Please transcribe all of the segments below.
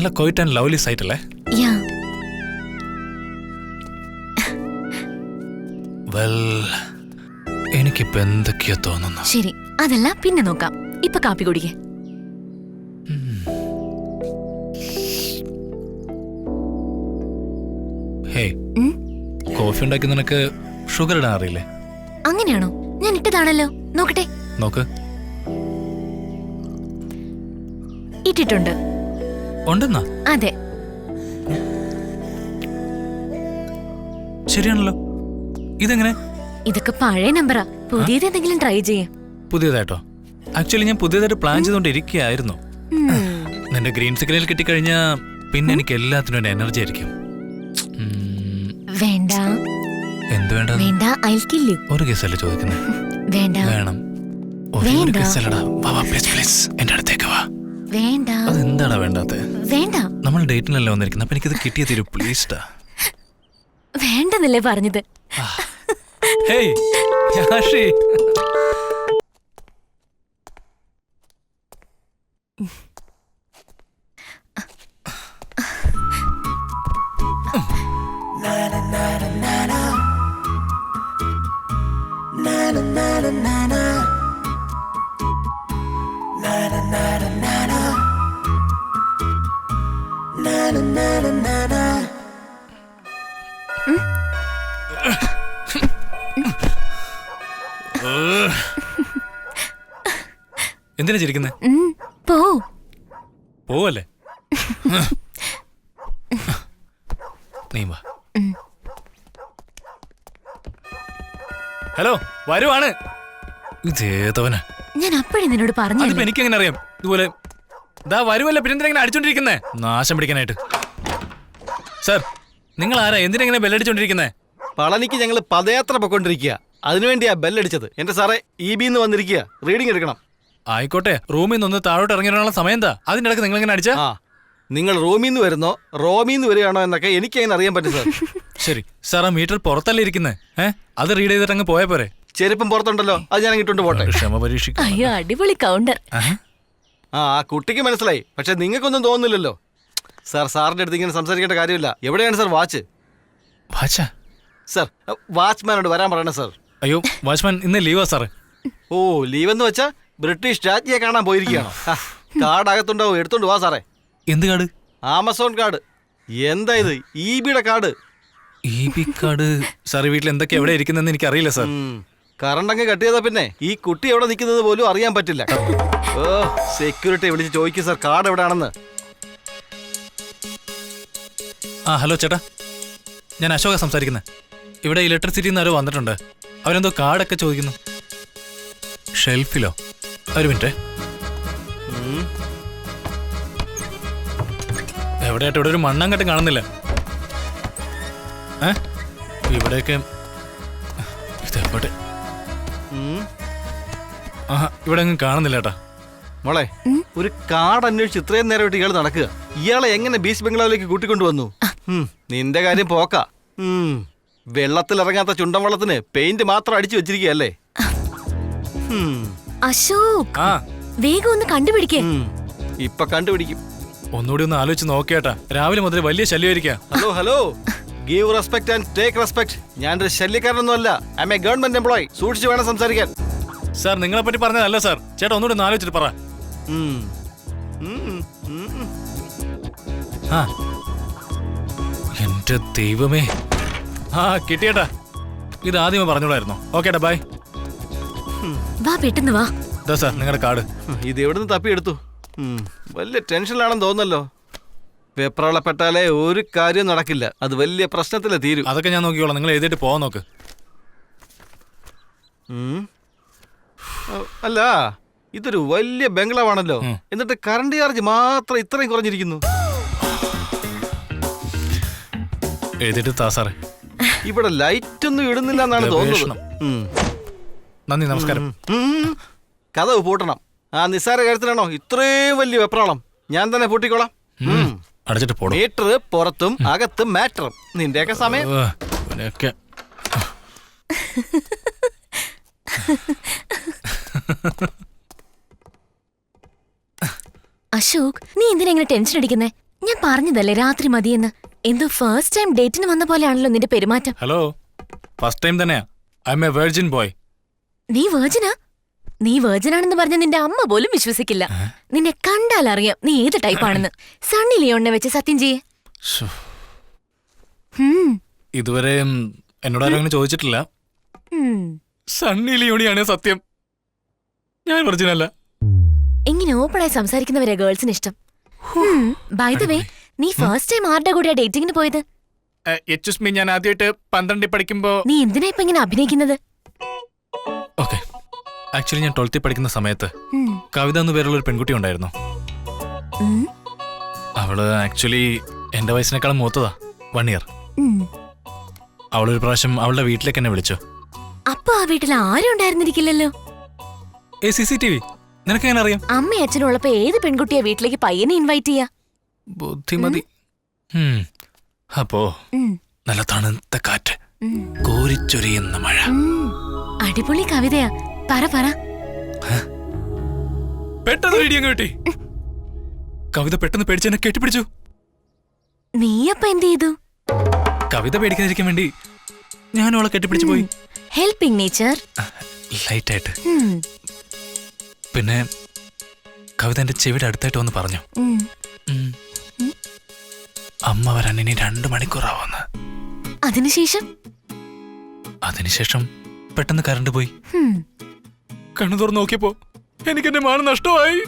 നല്ല quite and lovely site അല്ലേ? Well, എനിക്കിപ്പോ എന്തൊക്കെയോ തോന്നുന്നു. ശരി, അതല്ല പിന്നെ നോക്കാം. ഇപ്പൊ കാപ്പി കുടിക്കേ. ഹേയ്, കോഫി ഉണ്ടാക്കി നിനക്ക് ഷുഗർ ഇടാൻ അറിയില്ലേ? അങ്ങനെയാണോ? ഞാൻ ഇട്ടതാണല്ലോ, നോക്കട്ടെ. നോക്ക്. ഇട്ടിട്ടുണ്ട്. ഉണ്ടെന്നാ? അതെ. ശരിയാണല്ലോ. ഇതെങ്ങനെ? ഇതൊക്കെ പഴയ നമ്പറാ. പുതിയത് എന്തെങ്കിലും ട്രൈ ചെയ്യേ. പുതിയതായിട്ടോ? ആക്ച്വലി ഞാൻ പുതിയതായിട്ട് പ്ലാൻ ചെയ്തോണ്ടിരിക്കുകയായിരുന്നു. നിന്റെ ഗ്രീൻ സിഗ്നൽ കിട്ടിക്കഴിഞ്ഞാ പിന്നെ എനിക്ക് എല്ലാത്തിനും ഒരു എനർജി ആയിരിക്കും. വേണ്ട. എന്ത് വേണ്ട? വേണ്ട, I'll kill you. ഒരു കേസല്ലേ ചോദിക്കുന്നത്? വേണ്ട. വേണം. വേണ്ട. എന്റെ അടുത്തേക്ക് വാ. വേണ്ട. അതെന്താടാ വേണ്ടാത്ത? വേണ്ട. നമ്മൾ ഡേറ്റിനല്ലേ വന്നിരിക്കുന്നത്, അപ്പൊ എനിക്കിത് കിട്ടിയ തരൂ പ്ലീസ്ഡാ. വേണ്ടെന്നല്ലേ പറഞ്ഞത്? ഹേയ് യാഷി, എന്തിനാ ചിരിക്കുന്നേ? പോവല്ലേ? നീ വാ. ഹലോ, വരുവാണ്. ഇതേതവനാ? ഞാൻ അപ്പോഴേ നിന്നോട് പറഞ്ഞു. അതിപ്പോ എനിക്കെങ്ങനെ അറിയാം? ഇതുപോലെ വരുവല്ലേ, പിന്നെ എന്തിനാ അടിച്ചോണ്ടിരിക്കുന്നേ? നാശം പിടിക്കാനായിട്ട്. സർ, നിങ്ങൾ ആരാ? എന്തിനെങ്ങനെ ബെല്ലടിച്ചോണ്ടിരിക്കുന്നേ? പളനിക്ക് ഞങ്ങൾ പദയാത്ര പൊക്കൊണ്ടിരിക്കുക, അതിനുവേണ്ടിയാ ബെല്ലടിച്ചത്. എന്റെ സാറേ, EB വന്നിരിക്കുക, റീഡിംഗ് എടുക്കണം. ആയിക്കോട്ടെ, റൂമിൽ നിന്ന് താഴോട്ട് ഇറങ്ങിയുള്ള സമയം എന്താ? അതിന്റെ ഇടയ്ക്ക് നിങ്ങൾ എങ്ങനെ അടിച്ചാ? നിങ്ങൾ റൂമിൽ നിന്ന് വരുന്നോ റോമിന്ന് വരികയാണോ എന്നൊക്കെ എനിക്ക് അങ്ങനെ അറിയാൻ പറ്റും സാർ. ശരി സാർ, ആ മീറ്റർ പുറത്തല്ലേ ഇരിക്കുന്നേ? അത് റീഡ് ചെയ്തിട്ട് അങ്ങ് പോയ പോരെ? ചെരുപ്പം പുറത്തുണ്ടല്ലോ, അത് ഞാൻ ഇട്ടുണ്ട് പോട്ടെ. ക്ഷമ പരീക്ഷിക്കും. അയ്യോ, അടിപൊളി കൗണ്ടർ. ആ കുട്ടിക്ക് മനസ്സിലായി, പക്ഷെ നിങ്ങൾക്കൊന്നും തോന്നുന്നില്ലല്ലോ. സാർ, സാറിന്റെ അടുത്ത് ഇങ്ങനെ സംസാരിക്കേണ്ട കാര്യമില്ല. എവിടെയാണ് സാർ വാച്ച്? വാച്ചാ? സാർ, വാച്ച്മാനോട് വരാൻ പറയണേ സാർ. അയ്യോ, വാച്ച്മാൻ ഇന്ന് ലീവാ സാറ്. ഓ, ലീവെന്ന് വെച്ചാ ബ്രിട്ടീഷ് രാജ്ഞിയെ കാണാൻ പോയിരിക്കുകയാണോ? കാർഡ് അകത്തുണ്ടാവും, എടുത്തോണ്ട് വാ സാറേ. എന്ത് കാർഡ്? Amazon card. എന്താ ഇത്? EB card. EB card? Sir, വീട്ടിൽ എന്തൊക്കെ എവിടെ ഇരിക്കുന്നെന്ന് എനിക്ക് അറിയില്ല സാർ. കറണ്ട് അങ്ങ് കട്ട് ചെയ്താ പിന്നെ ഈ കുട്ടി എവിടെ നിൽക്കുന്നത് പോലും അറിയാൻ പറ്റില്ല. ഓ, സെക്യൂരിറ്റി വിളിച്ച് ചോദിക്കും സാർ, കാർഡ് എവിടെയാണെന്ന്. ആ ഹലോ ചേട്ടാ, ഞാൻ അശോക സംസാരിക്കുന്നത്. ഇവിടെ ഇലക്ട്രിസിറ്റിയിൽ നിന്ന് ആരോ വന്നിട്ടുണ്ട്. അവരെന്തോ കാർഡൊക്കെ ചോദിക്കുന്നു. ഷെൽഫിലോ? ഒരു മിനിറ്റ്. എവിടെയായിട്ട് ഇവിടെ ഒരു മണ്ണാങ്കട്ടം കാണുന്നില്ല. ഇവിടെയൊക്കെ ഇതെവിടെ? ഇവിടെ അങ്ങ് കാണുന്നില്ല ചേട്ടാ. മോളെ, ഒരു കാർഡ് അന്വേഷിച്ച് ഇത്രയും നേരമായിട്ട് ഇയാൾ നടക്കുക. ഇയാളെ എങ്ങനെ ബീച്ച് ബംഗ്ലാവിലേക്ക് കൂട്ടിക്കൊണ്ടുവന്നു? നിന്റെ കാര്യം പോക്ക. വെള്ളത്തിലിറങ്ങാത്ത ചുണ്ടൻ വെള്ളത്തിന് പെയിന്റ് മാത്രം അടിച്ചു വെച്ചിരിക്കുകയല്ലേ? അശോക്, വേഗം ഒന്ന് കണ്ടുപിടിക്കേ. ഇപ്പൊ കണ്ടുപിടിക്കും. ഒന്നുകൂടി ഒന്ന് ആലോചിച്ച് നോക്കിയേട്ടാ, രാവിലെ മുതൽ വലിയ ശല്യമായിരിക്കാം. Hello, give respect and take respect. ഞാനൊരു ശല്യക്കാരനൊന്നും അല്ല. I am a government employee. സൂക്ഷിച്ച് വേണം സംസാരിക്കാൻ. സാർ, നിങ്ങളെ പറ്റി പറഞ്ഞതല്ല സാർ. ചേട്ടാ, ഒന്നുകൂടി ഒന്ന് ആലോചിച്ചിട്ട് പറ. എന്റെ ദൈവമേ. കിട്ടിയേട്ടാ, ഇത് ആദ്യമേ പറഞ്ഞോളായിരുന്നോ? ഓക്കേട്ടാ, ബൈ. വാ, പെട്ടെന്ന് വാ. സാർ, നിങ്ങളുടെ കാർഡ്. ഇത് എവിടുന്ന് തപ്പിയെടുത്തു? വലിയ ടെൻഷനിലാണെന്ന് തോന്നല്ലോ. വെപ്രാളപ്പെട്ടാലേ ഒരു കാര്യം നടക്കില്ല. അത് വലിയ പ്രശ്നത്തിലേ തീരും. അതൊക്കെ ഞാൻ നോക്കിക്കോളാം. നിങ്ങൾ എഴുതിയിട്ട് പോവാൻ നോക്ക്. അല്ല, ഇതൊരു വലിയ ബംഗ്ലാവാണല്ലോ, എന്നിട്ട് കറണ്ട് ചാർജ് മാത്രം ഇത്രയും കുറഞ്ഞിരിക്കുന്നു. എഴുതിയിട്ട് താ സാറേ. ഇവിടെ ലൈറ്റ് ഒന്നും ഇടുന്നില്ല എന്നാണ് തോന്നുന്നത്. നന്ദി, നമസ്കാരം. കഥവ് പൂട്ടണം. ആ നിസ്സാര കാര്യത്തിലാണോ ഇത്രയും വലിയ വെപ്രാളം? ഞാൻ തന്നെ പൂട്ടിക്കോളാം. അടച്ചിട്ട് പോണം. മീറ്റർ പുറത്തും അകത്തും മാറ്ററും. നിന്റെയൊക്കെ സമയം. അശോക്, നീ എന്തിനാ ഇങ്ങനെ ടെൻഷൻ അടിക്കുന്നേ? ഞാൻ പറഞ്ഞതല്ലേ രാത്രി മതിയെന്ന്. എന്തോ ഫസ്റ്റ് ടൈം ഡേറ്റിന് വന്ന പോലെയാണല്ലോ നിന്റെ പെരുമാറ്റം. ഹലോ, ഫസ്റ്റ് ടൈം തന്നെയാ. I am A virgin boy. നീ വേർജിനാ? നീ വേർജിനാണെന്ന് പറഞ്ഞ നിന്റെ അമ്മ പോലും വിശ്വസിക്കില്ല. നിന്നെ കണ്ടാൽ അറിയാം നീ ഏത് ടൈപ്പാണെന്ന്. സണ്ണി ലിയോണിനെ വെച്ച് സത്യം ചെയ്യേ. ശ്ശോ, ഹും, ഇതുവരെ എന്നോട് ആരും അങ്ങനെ ചോദിച്ചിട്ടില്ല. ഹും. സണ്ണി ലിയോണിയാണ് സത്യം. ഞാൻ വെർജിനല്ല. ഇങ്ങനെ ഓപ്പണായി സംസാരിക്കുന്നവരെ ഗേൾസിന് ഇഷ്ടം. ബൈ ദ വേ, നീ ഫസ്റ്റ് ടൈം ആരുടെ കൂടെയാ ഡേറ്റിങ്ങിന് പോയത്? എച്ച് മീ, ഞാൻ ആദ്യമായിട്ട് 12ൽ പഠിക്കുമ്പോ. നീ എന്തിനാ ഇപ്പൊ ഇങ്ങനെ അഭിനയിക്കുന്നത്? ഓക്കെ, ആക്ച്വലി ഞാൻ 12ൽ പഠിക്കുന്ന സമയത്ത് ഉം, കവിത എന്ന പേരുള്ള ഒരു പെൺകുട്ടി ഉണ്ടായിരുന്നു. ഉം, അവള് ആക്ച്വലി എന്റെ വയസ്സിനേക്കാളും മൂത്തതാ, 1 ഇയർ. ഉം. അവളൊരു പ്രാവശ്യം അവളുടെ വീട്ടിലേക്ക് എന്നെ വിളിച്ചു. അപ്പൊ ആ വീട്ടിൽ ആരും ഉണ്ടായിരുന്നിരിക്കില്ലല്ലോ. CCTV നിനക്ക് എങ്ങനെ അറിയാം? അമ്മയും അച്ഛനും ഉള്ളപ്പോ ഏത് പെൺകുട്ടിയെ വീട്ടിലേക്ക് പയ്യനെ ഇൻവൈറ്റ് ചെയ്യാ? ബുദ്ധിമതി. അപ്പോ ഉം, നല്ല തണുത്ത കാറ്റ്, ഉം, കോരിച്ചൊരിയുന്ന മഴ. ഉം. അടിപൊളി കവിതയാ. പറ പറ. പെട്ടെന്ന് വീഡിയോ കിട്ടി. കവിത പെട്ടെന്ന് പേടിച്ചെന്നെ കെട്ടിപ്പിടിച്ചു. നീ അപ്പൊ എന്ത് ചെയ്തു? കവിത പേടിക്കാതിരിക്കാൻ വേണ്ടി ഞാൻ അവളെ കെട്ടിപ്പിടിച്ചു പോയി, ഹെൽപ്പിംഗ് നേച്ചർ. ലൈറ്റായിട്ട്. പിന്നെ കവിത എന്റെ ചെവിയുടെ അടുത്തായിട്ട് വന്ന് പറഞ്ഞു, അമ്മ വരാൻ ഇനി 2 മണിക്കൂറാവുമെന്ന്. അതിനുശേഷം അതിനുശേഷം പെട്ടെന്ന് കറണ്ട് പോയി. ഹും. കണ്ണു തുറന്ന് നോക്കിയപ്പോ എനിക്ക് എന്റെ മാനം നഷ്ടമായി.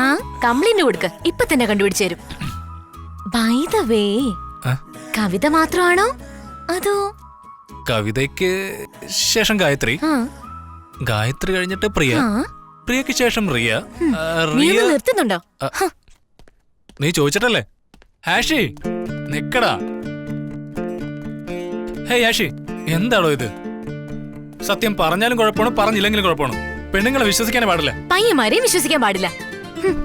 ആ കംപ്ലൈന്റ് കൊടുക്ക, ഇപ്പൊ തന്നെ കണ്ടുപിടിച്ചു തരും. ബൈ ദ വേ, കവിത മാത്രമാണോ അതോ? കവിതയ്ക്ക് ശേഷം ഗായത്രി, ആ, ഗായത്രി കഴിഞ്ഞിട്ട് പ്രിയ, ആ. പ്രിയക്ക് ശേഷം റിയ. നീ റിയ ഒന്ന് നിർത്തുന്നുണ്ടോ? നീ ചോദിച്ചിട്ടല്ലേ? ഹാഷി നിക്കടാ. ഹേ ഹാഷി, എന്താണോ ഇത്? സത്യം പറഞ്ഞാലും കുഴപ്പമാണ്, പറഞ്ഞില്ലെങ്കിലും കുഴപ്പമാണ്. പെണ്ണുങ്ങളെ വിശ്വസിക്കാനേ പാടില്ല. പയ്യന്മാരെയും വിശ്വസിക്കാൻ പാടില്ല. ഹും.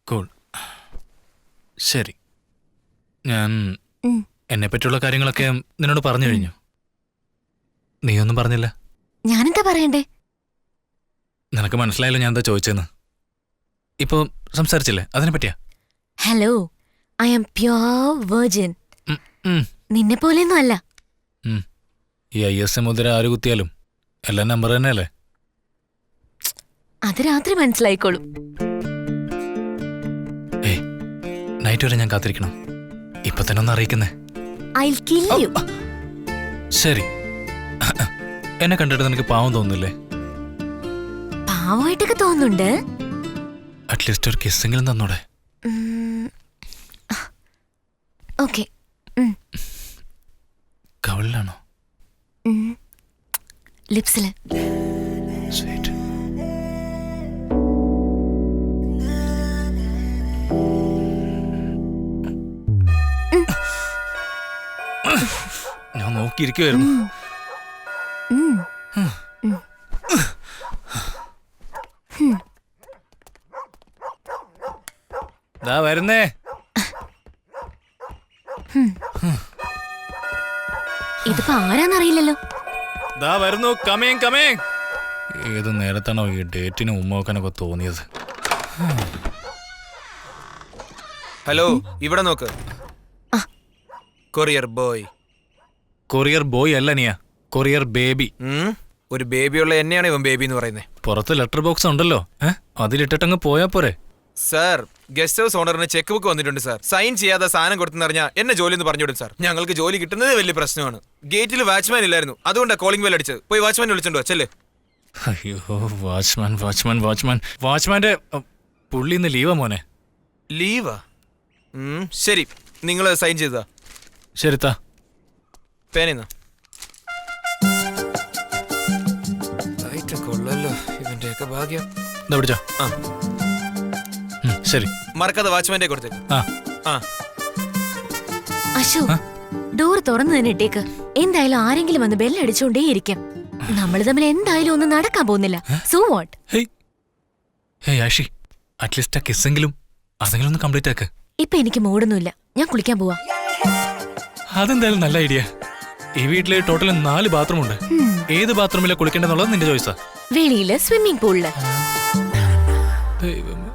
കൂൾ. ശരി, ഞാൻ ഉം. എന്നെ പറ്റിയുള്ള കാര്യങ്ങളൊക്കെ നിന്നോട് പറഞ്ഞു കഴിഞ്ഞു. നീയൊന്നും പറഞ്ഞില്ല. ഞാനെന്താ പറയണ്ടേ? നിനക്ക് മനസ്സിലായല്ലോ ഞാൻ എന്താ ചോദിച്ചെന്ന്. ഇപ്പൊ സംസാരിച്ചില്ലേ, അതിനെ പറ്റിയാ? Hello, I am pure virgin. നിന്നെ പോലെയൊന്നും അല്ല. ഈ IS മുദ്ര ആര് കുത്തിയാലും എല്ലാം നമ്പർ തന്നെയല്ലേ? അത് രാത്രി മനസ്സിലായിക്കോളും. നൈറ്റ് വരെ ഞാൻ കാത്തിരിക്കണം. ഇപ്പൊ തന്നെ ഒന്ന് അറിയിക്കുന്നേ. I'll kill you. ശരി, എന്നെ കണ്ടിട്ട് നിനക്ക് പാവം തോന്നുന്നില്ലേ? പാവമായിട്ടൊക്കെ തോന്നുന്നുണ്ട്. അറ്റ്ലീസ്റ്റ് ഒരു കിസ്സെങ്കിലും തന്നൂടെ? ഓക്കെ. കവളിലാണോ? ലിപ്സില്. സ്വീറ്റ്. ഞാൻ നോക്കിയിരിക്കുവായിരുന്നു. ദാ വരുന്നേ. ഇതിപ്പോ ആരാന്നറിയില്ലല്ലോ. ദാ വരുന്നു. കമേങ് കമേങ്. ഏത് നേരത്താണോ ഈ ഡേറ്റിന് ഉമ്മോക്കാനൊക്കെ തോന്നിയത്? ഹലോ, ഇവിടെ നോക്ക്. Courier boy. കൊറിയർ ബോയ് അല്ല നീയാ, കൊറിയർ ബേബി. ഒരു ബേബിയുള്ള എന്നെയാണ് ഇവൻ ബേബി എന്ന് പറയുന്നത്. പുറത്ത് ലെറ്റർ ബോക്സ് ഉണ്ടല്ലോ, അതിലിട്ടിട്ടങ്ങ് പോയാ പോരെ? സാർ, ഗസ്റ്റ് ഹൗസ് ഓണറിന് ചെക്ക് ബുക്ക് വന്നിട്ടുണ്ട് സാർ. സൈൻ ചെയ്യാതെ സാധനം കൊടുത്തെന്നറിഞ്ഞാൽ എന്നെ ജോലി എന്ന് പറഞ്ഞുവിടും സാർ. ഞങ്ങൾക്ക് ജോലി കിട്ടുന്നത് വലിയ പ്രശ്നമാണ്. ഗേറ്റിൽ വാച്ച്മാൻ ഇല്ലായിരുന്നു, അതുകൊണ്ടാണ് കോളിംഗ് ബെൽ അടിച്ചത്. പോയി വാച്ച്മാൻ വിളിച്ചോണ്ടോ ചെല്ലേ. അയ്യോ, വാച്ച്മാൻ വാച്ച്മാൻ വാച്ച്മാൻ വാച്ച്മാന്റെ പുള്ളി ഇന്ന് ലീവാ മോനെ. ലീവാ? ശരി, നിങ്ങൾ സൈൻ ചെയ്തതാ. ശരിത്താ. പേനേന്നാ. കൊള്ളല്ലോ ഇവന്റെയൊക്കെ ഭാഗ്യം. എന്താ പിടിച്ചോ? ആ ശരി, മറക്കാതെ വാച്ച്മാന്റെ കൊടുത്തേക്ക്. അശോ, ഡോർ തുറന്നു തന്നെ ഇട്ടേക്ക്. എന്തായാലും ആരെങ്കിലും വന്ന് ബെല്ലടിച്ചോണ്ടേ ഇരിക്കാം. നമ്മൾ തമ്മിൽ എന്തായാലും ഒന്നും നടക്കാൻ പോകുന്നില്ല. So what? Hey Ashi, at least ആ കിസ്സെങ്കിലും അതെങ്കിലും ഒന്ന് കംപ്ലീറ്റ് ആക്ക്. ഇപ്പൊ എനിക്ക് മൂടൊന്നുമില്ല, ഞാൻ കുളിക്കാൻ പോവാ. അതെന്തായാലും നല്ല ഐഡിയ. ഈ വീട്ടില് ടോട്ടൽ 4 ബാത്റൂം ഉണ്ട്. ഏത് ബാത്റൂമിലെ കുളിക്കേണ്ടെന്നുള്ളത് നിന്റെ ചോയ്സാ. വെളിയില് സ്വിമ്മിംഗ് പൂളില്. ദൈവമേ.